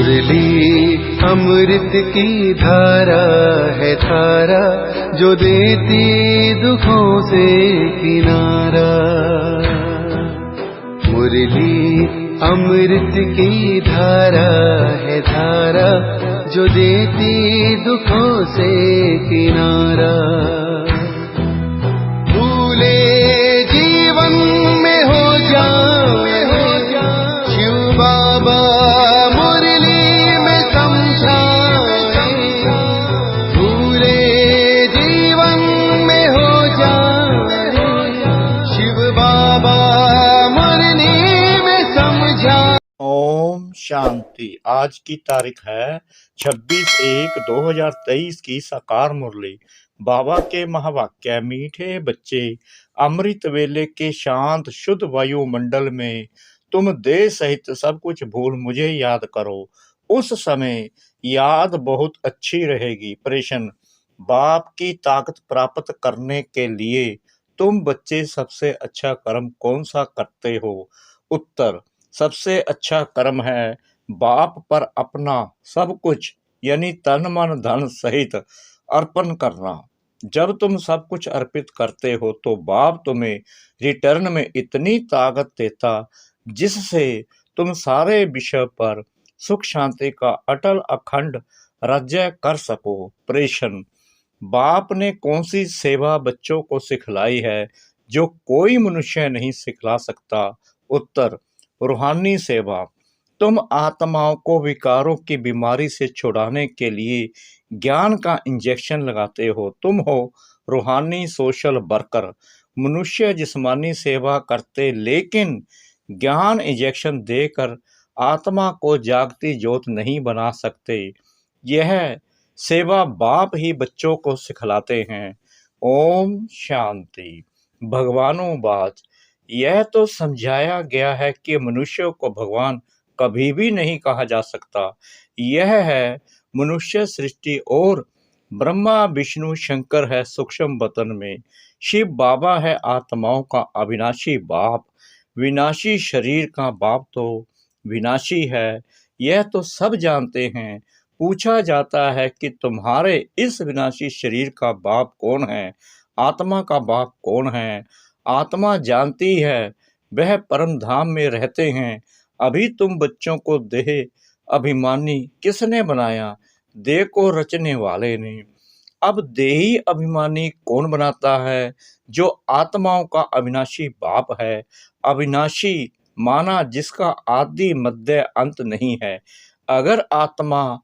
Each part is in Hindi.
मुरली अमृत की धारा है धारा, जो देती दुखों से किनारा। मुरली अमृत की धारा है धारा, जो देती दुखों से किनारा। भूले जीवन में हो जाए शिव बाबा मुरली में समझाए। भूले जीवन में हो जाए शिव बाबा मुरली में समझाए। ओम शांति। आज की तारीख है 26/1/2023 की साकार मुरली। बाबा के महावाक्य। मीठे बच्चे, अमृत वेले के शांत शुद्ध वायुमंडल में तुम देह सहित सब कुछ भूल मुझे याद करो। उस समय याद बहुत अच्छी रहेगी। प्रश्न: बाप की ताकत प्राप्त करने के लिए तुम बच्चे सबसे अच्छा कर्म कौन सा करते हो? उत्तर: सबसे अच्छा कर्म है बाप पर अपना सब कुछ यानी तन मन धन सहित अर्पण करना। जब तुम सब कुछ अर्पित करते हो तो बाप तुम्हें रिटर्न में इतनी ताकत देता जिससे तुम सारे विषय पर सुख शांति का अटल अखंड राज्य कर सको। प्रश्न: बाप ने कौन सी सेवा बच्चों को सिखलाई है जो कोई मनुष्य नहीं सिखला सकता? उत्तर: रूहानी सेवा। तुम आत्माओं को विकारों की बीमारी से छुड़ाने के लिए ज्ञान का इंजेक्शन लगाते हो। तुम हो रूहानी सोशल वर्कर। मनुष्य जिस्मानी सेवा करते लेकिन ज्ञान इंजेक्शन देकर आत्मा को जागती ज्योत नहीं बना सकते। यह सेवा बाप ही बच्चों को सिखलाते हैं। ओम शांति। भगवानों यह तो समझाया गया है कि मनुष्य को भगवान कभी भी नहीं कहा जा सकता। यह है मनुष्य सृष्टि और ब्रह्मा विष्णु शंकर है सूक्ष्म वतन में। शिव बाबा है आत्माओं का अविनाशी बाप। विनाशी शरीर का बाप तो विनाशी है, यह तो सब जानते हैं। पूछा जाता है कि तुम्हारे इस विनाशी शरीर का बाप कौन है? आत्मा का बाप कौन है? आत्मा जानती है, वह परम धाम में रहते हैं। अभी तुम बच्चों को देह अभिमानी किसने बनाया? देह को रचने वाले ने। अब देही अभिमानी कौन बनाता है? जो आत्माओं का अविनाशी बाप है। अविनाशी माना जिसका आदि मध्य अंत नहीं है। अगर आत्मा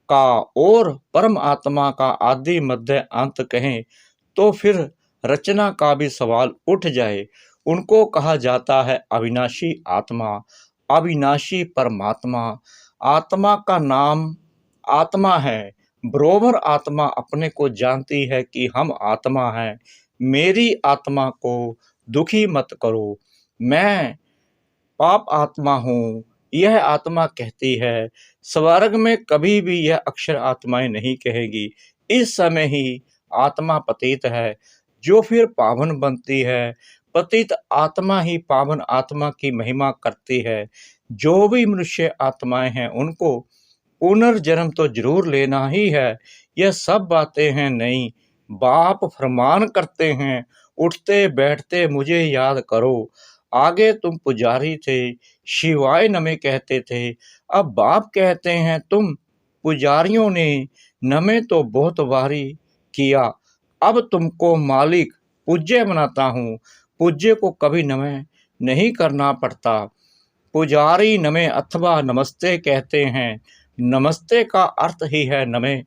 का और परम आत्मा का आदि मध्य अंत कहें तो फिर रचना का भी सवाल उठ जाए। उनको कहा जाता है अविनाशी आत्मा, अविनाशी परमात्मा। आत्मा का नाम आत्मा है। बरोबर आत्मा अपने को जानती है कि हम आत्मा हैं। मेरी आत्मा को दुखी मत करो, मैं पाप आत्मा हूँ, यह आत्मा कहती है। स्वर्ग में कभी भी यह अक्षर आत्माएं नहीं कहेगी। इस समय ही आत्मा पतित है जो फिर पावन बनती है। पतित आत्मा ही पावन आत्मा की महिमा करती है। जो भी मनुष्य आत्माएं हैं उनको पुनर्जन्म तो जरूर लेना ही है। यह सब बातें हैं नहीं। बाप फरमान करते हैं, उठते बैठते मुझे याद करो। आगे तुम पुजारी थे, शिवाय नमे कहते थे। अब बाप कहते हैं तुम पुजारियों ने नमे तो बहुत बारी किया, अब तुमको मालिक पूज्य बनाता हूँ। पूज्य को कभी नमः नहीं करना पड़ता। पुजारी नमे अथवा नमस्ते कहते हैं। नमस्ते का अर्थ ही है नमः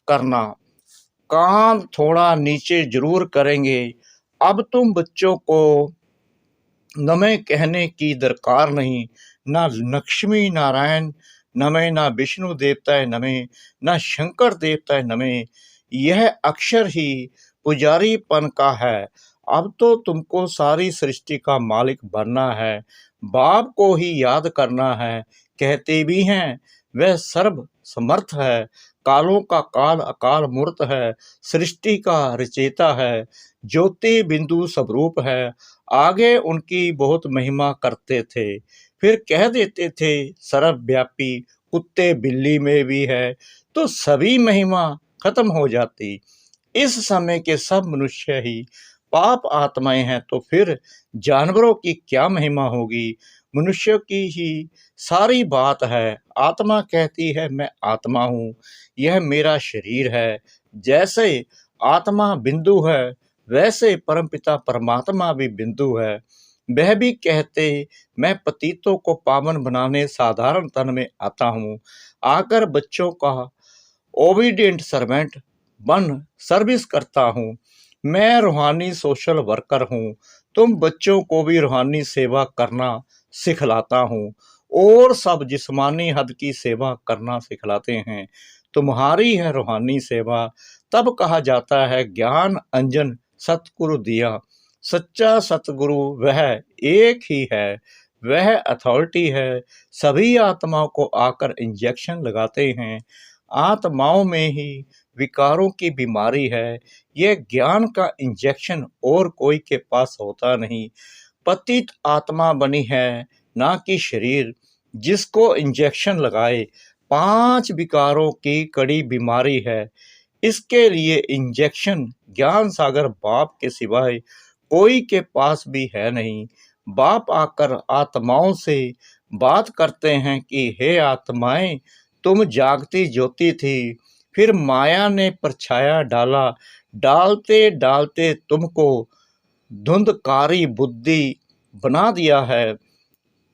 करना। कान थोड़ा नीचे जरूर करेंगे। अब तुम बच्चों को नमः कहने की दरकार नहीं। ना लक्ष्मी नारायण नमः, ना विष्णु देवता नमः, ना शंकर देवता नमः। यह अक्षर ही पुजारीपन का है। अब तो तुमको सारी सृष्टि का मालिक बनना है। बाप को ही याद करना है। कहते भी हैं वह सर्व समर्थ है। कालों का काल अकाल मूर्त है। सृष्टि का रचयिता है। ज्योति बिंदु स्वरूप है। आगे उनकी बहुत महिमा करते थे, फिर कह देते थे सर्वव्यापी कुत्ते बिल्ली में भी है तो सभी महिमा खत्म हो जाती। इस समय के सब मनुष्य ही पाप आत्माएं हैं तो फिर जानवरों की क्या महिमा होगी। मनुष्य की ही सारी बात है। आत्मा कहती है मैं आत्मा हूँ, यह मेरा शरीर है। जैसे आत्मा बिंदु है वैसे परमपिता परमात्मा भी बिंदु है। वह भी कहते मैं पतितों को पावन बनाने साधारण तन में आता हूँ, आकर बच्चों का ओबीडिएंट सर्वेंट बन सर्विस करता हूँ। मैं रूहानी सोशल वर्कर हूँ, तुम बच्चों को भी रूहानी सेवा करना सिखलाता हूँ और सब जिस्मानी हद की सेवा करना सिखलाते हैं। तुम्हारी है रूहानी सेवा। तब कहा जाता है ज्ञान अंजन सतगुरु दिया। सच्चा सतगुरु वह एक ही है, वह अथॉरिटी है। सभी आत्माओं को आकर इंजेक्शन लगाते हैं। आत्माओं में ही विकारों की बीमारी है। यह ज्ञान का इंजेक्शन और कोई के पास होता नहीं। पतित आत्मा बनी है ना कि शरीर जिसको इंजेक्शन लगाए। 5 विकारों की कड़ी बीमारी है। इसके लिए इंजेक्शन ज्ञान सागर बाप के सिवाय कोई के पास भी है नहीं। बाप आकर आत्माओं से बात करते हैं कि हे आत्माएं, तुम जागती ज्योति थी, फिर माया ने परछाया डाला, डालते डालते तुमको धुंधकारी बुद्धि बना दिया है।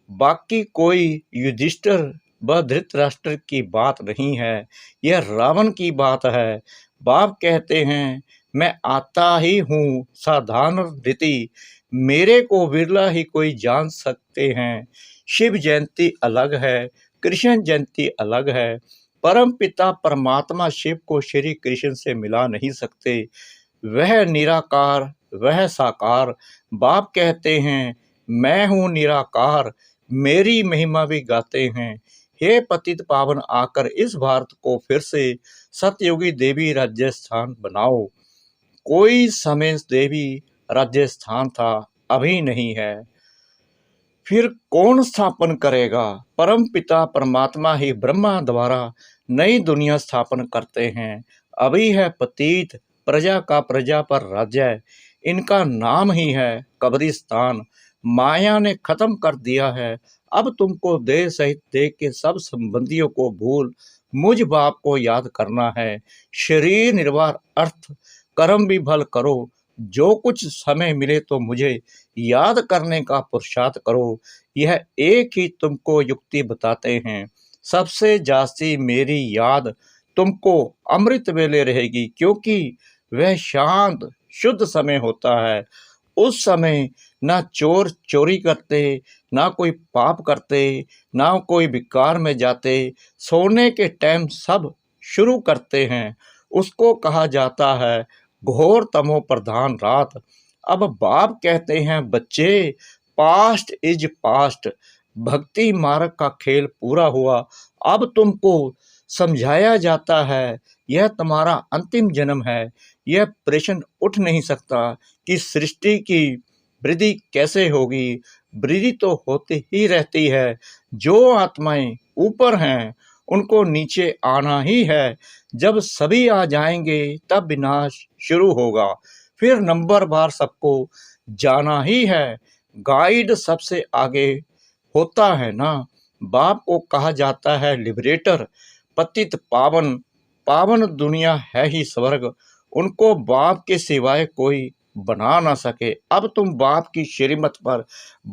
बाकी कोई युधिष्ठिर व धृतराष्ट्र की बात नहीं है, यह रावण की बात है। बाप कहते हैं मैं आता ही हूँ साधारण रीति, मेरे को विरला ही कोई जान सकते हैं। शिव जयंती अलग है, कृष्ण जयंती अलग है। परम पिता परमात्मा शिव को श्री कृष्ण से मिला नहीं सकते। वह निराकार, वह साकार। बाप कहते हैं मैं हूँ निराकार, मेरी महिमा भी गाते हैं। हे पतित पावन, आकर इस भारत को फिर से सतयुगी देवी राज्य स्थान बनाओ। कोई समय देवी राज्य स्थान था, अभी नहीं है, फिर कौन स्थापन करेगा। परम पिता परमात्मा ही ब्रह्मा द्वारा नई दुनिया स्थापन करते हैं। अभी है पतित, प्रजा का प्रजा पर राज्य, इनका नाम ही है कब्रिस्तान। माया ने खत्म कर दिया है। अब तुमको देह सहित देह के सब संबंधियों को भूल मुझ बाप को याद करना है। शरीर निर्वाह अर्थ कर्म भी भल करो। जो कुछ समय मिले तो मुझे याद करने का पुरुषार्थ करो। यह एक ही तुमको युक्ति बताते हैं। सबसे जास्ती मेरी याद तुमको अमृत वेले रहेगी, क्योंकि वह शांत शुद्ध समय होता है। उस समय ना चोर चोरी करते, ना कोई पाप करते, ना कोई विकार में जाते। सोने के टाइम सब शुरू करते हैं। उसको कहा जाता है घोर तमो प्रधान रात। अब बाप कहते हैं बच्चे, पास्ट इज पास्ट, भक्ति मार्ग का खेल पूरा हुआ। अब तुमको समझाया जाता है यह तुम्हारा अंतिम जन्म है। यह प्रश्न उठ नहीं सकता कि सृष्टि की वृद्धि कैसे होगी। वृद्धि तो होती ही रहती है। जो आत्माएं ऊपर हैं उनको नीचे आना ही है। जब सभी आ जाएंगे तब विनाश शुरू होगा, फिर नंबर बार सबको जाना ही है। गाइड सबसे आगे होता है ना। बाप को कहा जाता है लिबरेटर। पतित पावन, पावन दुनिया है ही स्वर्ग। उनको बाप के सिवाय कोई बना ना सके। अब तुम बाप की श्रीमत पर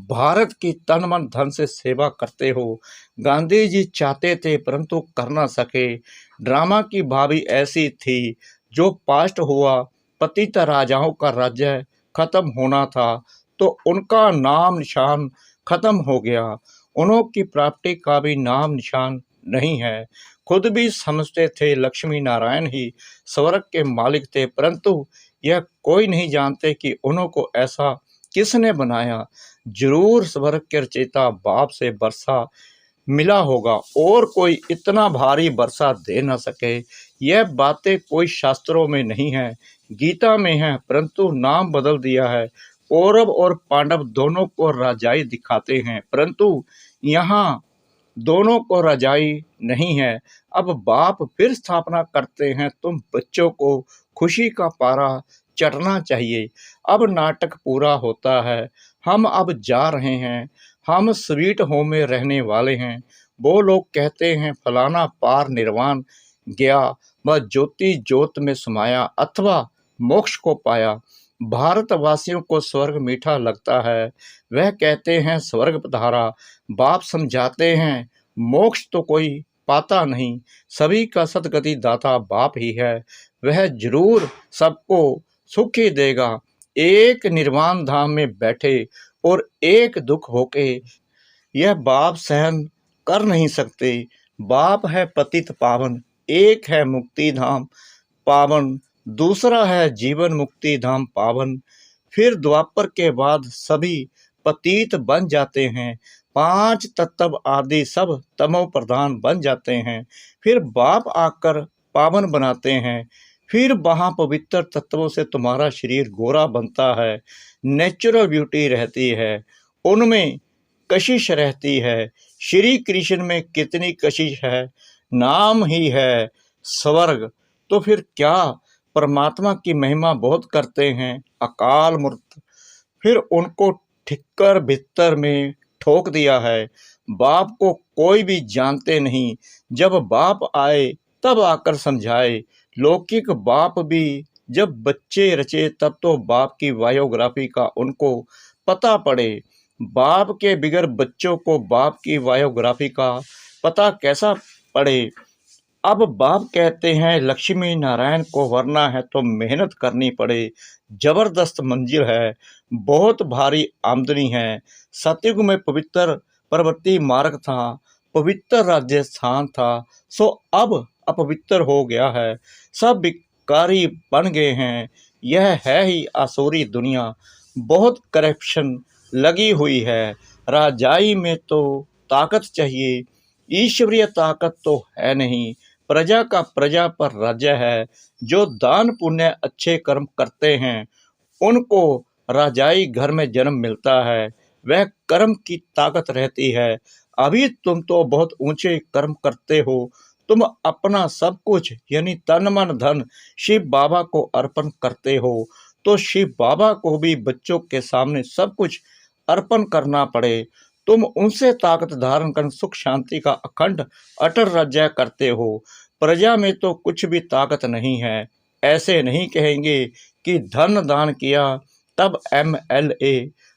भारत की तन मन धन से सेवा करते हो। गांधी जी चाहते थे परंतु कर ना सके। ड्रामा की भाभी ऐसी थी जो पास्ट हुआ। पतित राजाओं का राज्य खत्म होना था तो उनका नाम निशान खत्म हो गया। उनकी प्राप्ति का भी नाम निशान नहीं है। खुद भी समझते थे लक्ष्मी नारायण ही स्वर्ग के मालिक थे, परंतु यह कोई नहीं जानते कि उनको ऐसा किसने बनाया। जरूर स्वर्ग के रचयिता बाप से वर्षा मिला होगा और कोई इतना भारी वर्षा दे न सके। यह बातें कोई शास्त्रों में नहीं है, गीता में है, परंतु नाम बदल दिया है। कौरव और पांडव दोनों को राजाई दिखाते हैं, परंतु यहाँ दोनों को रजाई नहीं है। अब बाप फिर स्थापना करते हैं, तुम बच्चों को खुशी का पारा चढ़ना चाहिए। अब नाटक पूरा होता है, हम अब जा रहे हैं, हम स्वीट होम में रहने वाले हैं। वो लोग कहते हैं फलाना पार निर्वाण गया, वह ज्योति ज्योत में समाया अथवा मोक्ष को पाया। भारतवासियों को स्वर्ग मीठा लगता है, वह कहते हैं स्वर्ग पधारा। बाप समझाते हैं मोक्ष तो कोई पाता नहीं, सभी का सदगति दाता बाप ही है, वह जरूर सबको सुख ही देगा। एक निर्वाण धाम में बैठे और एक दुख होके यह बाप सहन कर नहीं सकते। बाप है पतित पावन, एक है मुक्ति धाम पावन, दूसरा है जीवन मुक्ति धाम पावन। फिर द्वापर के बाद सभी पतित बन जाते हैं, 5 तत्व आदि सब तमो प्रधान बन जाते हैं। फिर बाप आकर पावन बनाते हैं, फिर वहाँ पवित्र तत्वों से तुम्हारा शरीर गोरा बनता है, नेचुरल ब्यूटी रहती है, उनमें कशिश रहती है। श्री कृष्ण में कितनी कशिश है, नाम ही है स्वर्ग। तो फिर क्या परमात्मा की महिमा बहुत करते हैं अकाल मूर्त, फिर उनको ठिक्कर भीतर में ठोक दिया है। बाप को कोई भी जानते नहीं, जब बाप आए तब आकर समझाए। लौकिक बाप भी जब बच्चे रचे तब तो बाप की बायोग्राफी का उनको पता पड़े। बाप के बिगैर बच्चों को बाप की बायोग्राफी का पता कैसा पड़े। अब बाप कहते हैं लक्ष्मी नारायण को वरना है तो मेहनत करनी पड़े, जबरदस्त मंजिल है, बहुत भारी आमदनी है। सतयुग में पवित्र पर्वती मार्ग था, पवित्र राजस्थान था, सो अब अपवित्र हो गया है, सब भिखारी बन गए हैं। यह है ही आसुरी दुनिया, बहुत करप्शन लगी हुई है। राजाई में तो ताकत चाहिए, ईश्वरीय ताकत तो है नहीं। प्रजा का प्रजा पर राज्य है, जो दान पुण्य अच्छे कर्म करते हैं उनको राजाई घर में जन्म मिलता है, वह कर्म की ताकत रहती है। अभी तुम तो बहुत ऊंचे कर्म करते हो, तुम अपना सब कुछ यानी तन मन धन शिव बाबा को अर्पण करते हो, तो शिव बाबा को भी बच्चों के सामने सब कुछ अर्पण करना पड़े। तुम उनसे ताकत धारण कर सुख शांति का अखंड अटल राज्य करते हो। प्रजा में तो कुछ भी ताकत नहीं है। ऐसे नहीं कहेंगे कि धन दान किया तब MLA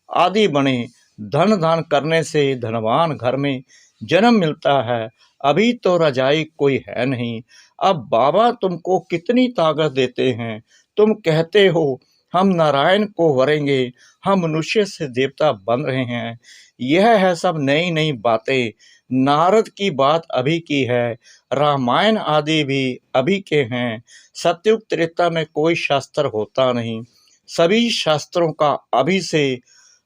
आदि बने। धन दान करने से धनवान घर में जन्म मिलता है। अभी तो रजाई कोई है नहीं। अब बाबा तुमको कितनी ताकत देते हैं, तुम कहते हो हम नारायण को वरेंगे, हम मनुष्य से देवता बन रहे हैं। यह है सब नई नई बातें। नारद की बात अभी की है, रामायण आदि भी अभी के हैं। सतयुग त्रेता में कोई शास्त्र होता नहीं, सभी शास्त्रों का अभी से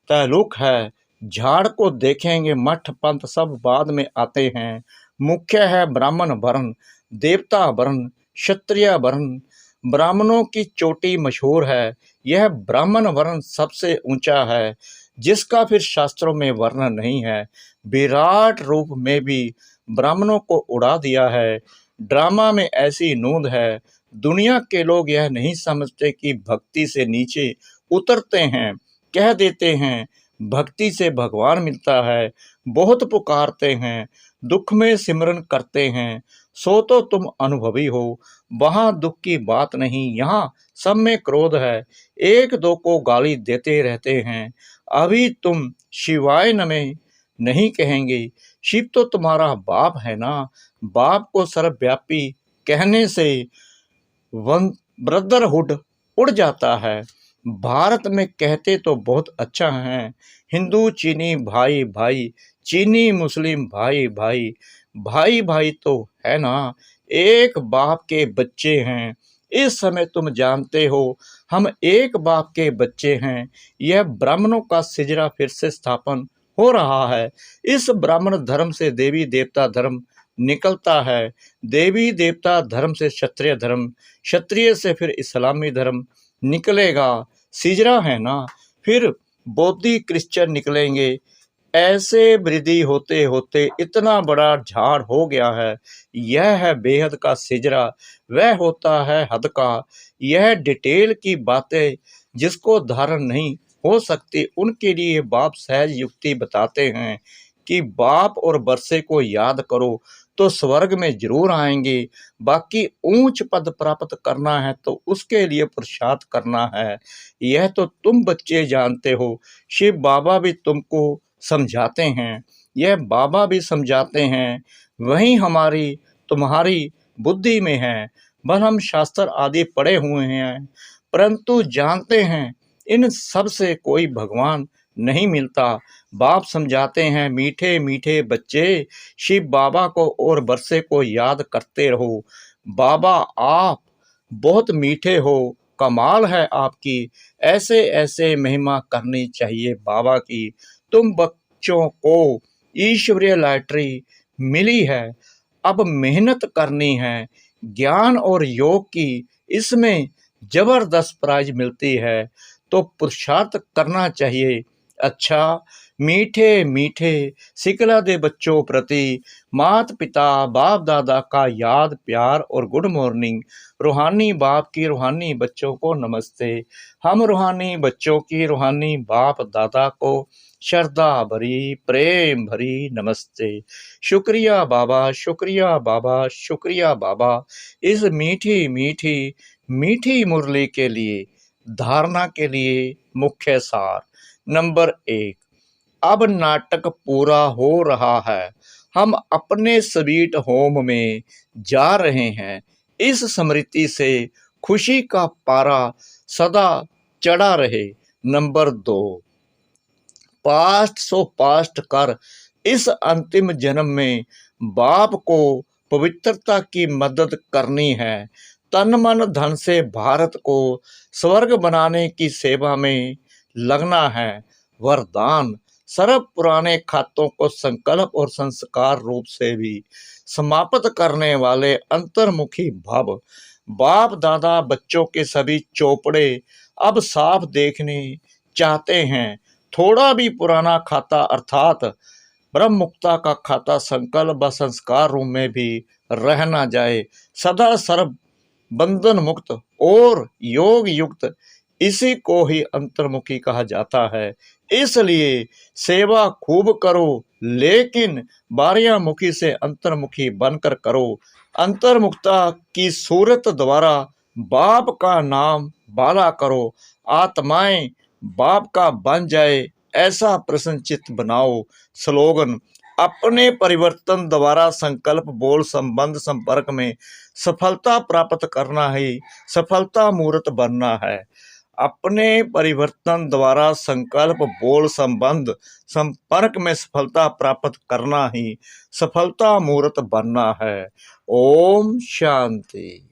ताल्लुक है। झाड़ को देखेंगे, मठ पंथ सब बाद में आते हैं। मुख्य है ब्राह्मण वर्ण, देवता वर्ण, क्षत्रिय वर्ण। ब्राह्मणों की चोटी मशहूर है, यह ब्राह्मण वर्ण सबसे ऊंचा है, जिसका फिर शास्त्रों में वर्णन नहीं है। विराट रूप में भी ब्राह्मणों को उड़ा दिया है। ड्रामा में ऐसी नूंद है, दुनिया के लोग यह नहीं समझते कि भक्ति से नीचे उतरते हैं। कह देते हैं भक्ति से भगवान मिलता है, बहुत पुकारते हैं, दुख में सिमरन करते हैं, सो तो तुम अनुभवी हो। वहाँ दुख की बात नहीं, यहाँ सब में क्रोध है, एक दो को गाली देते रहते हैं। अभी तुम शिवाय नमः नहीं कहेंगे, शिव तो तुम्हारा बाप है ना। बाप को सर्वव्यापी कहने से ब्रदरहुड उड़ जाता है। भारत में कहते तो बहुत अच्छा है, हिंदू चीनी भाई भाई, चीनी मुस्लिम भाई भाई, भाई भाई तो है ना, एक बाप के बच्चे हैं। इस समय तुम जानते हो हम एक बाप के बच्चे हैं। यह ब्राह्मणों का सिजरा फिर से स्थापन हो रहा है। इस ब्राह्मण धर्म से देवी देवता धर्म निकलता है, देवी देवता धर्म से क्षत्रिय धर्म, क्षत्रिय से फिर इस्लामी धर्म निकलेगा। सिजरा है ना, फिर बौद्धी क्रिश्चियन निकलेंगे, ऐसे वृद्धि होते होते इतना बड़ा झाड़ हो गया है। यह है बेहद का सिजरा, वह होता है हद का। यह डिटेल की बातें जिसको धारण नहीं हो सकती, उनके लिए बाप सहज युक्ति बताते हैं कि बाप और बरसे को याद करो तो स्वर्ग में जरूर आएंगे। बाकी ऊंच पद प्राप्त करना है तो उसके लिए पुरुषार्थ करना है। यह तो तुम बच्चे जानते हो, शिव बाबा भी तुमको समझाते हैं, यह बाबा भी समझाते हैं। वही हमारी तुम्हारी बुद्धि में है। बस हम शास्त्र आदि पढ़े हुए हैं, परंतु जानते हैं इन सब से कोई भगवान नहीं मिलता। बाप समझाते हैं, मीठे मीठे बच्चे शिव बाबा को और बरसे को याद करते रहो। बाबा आप बहुत मीठे हो, कमाल है आपकी। ऐसे ऐसे महिमा करनी चाहिए बाबा की। तुम बच्चों को ईश्वरीय लॉटरी मिली है, अब मेहनत करनी है। ज्ञान और योग की इसमें जबरदस्त प्राइज मिलती है, तो पुरुषार्थ करना चाहिए। अच्छा, मीठे मीठे सिकला दे बच्चों प्रति मात पिता बाप दादा का याद प्यार और गुड मॉर्निंग। रूहानी बाप की रूहानी बच्चों को नमस्ते। हम रूहानी बच्चों की रूहानी बाप दादा को श्रद्धा भरी प्रेम भरी नमस्ते। शुक्रिया बाबा, शुक्रिया बाबा, शुक्रिया बाबा, इस मीठी मीठी मीठी मुरली के लिए। धारणा के लिए मुख्य सार। नंबर 1, अब नाटक पूरा हो रहा है, हम अपने स्वीट होम में जा रहे हैं। इस स्मृति से खुशी का पारा सदा चढ़ा रहे। नंबर 2, पास्ट सो पास्ट कर इस अंतिम जन्म में बाप को पवित्रता की मदद करनी है। तन मन धन से भारत को स्वर्ग बनाने की सेवा में लगना है। वरदान, सर्व पुराने खातों को संकल्प और संस्कार रूप से भी समाप्त करने वाले अंतर्मुखी भव। बाप दादा बच्चों के सभी चौपड़े अब साफ देखने चाहते हैं। थोड़ा भी पुराना खाता अर्थात ब्रह्म मुक्ता का खाता संकल्प व संस्कार रूप में भी रह न जाए। सदा सर्व बंधन मुक्त और योग युक्त, इसी को ही अंतर्मुखी कहा जाता है। इसलिए सेवा खूब करो, लेकिन बारहमुखी से अंतर्मुखी बनकर करो। अंतर्मुक्ता की सूरत द्वारा बाप का नाम बाला करो। आत्माएं बाप का बन जाए ऐसा प्रसन्नचित्त बनाओ। स्लोगन, अपने परिवर्तन द्वारा संकल्प बोल संबंध संपर्क में सफलता प्राप्त करना ही सफलता मूर्त बनना है। अपने परिवर्तन द्वारा संकल्प बोल संबंध संपर्क में सफलता प्राप्त करना ही सफलता मूर्त बनना है। ओम शांति।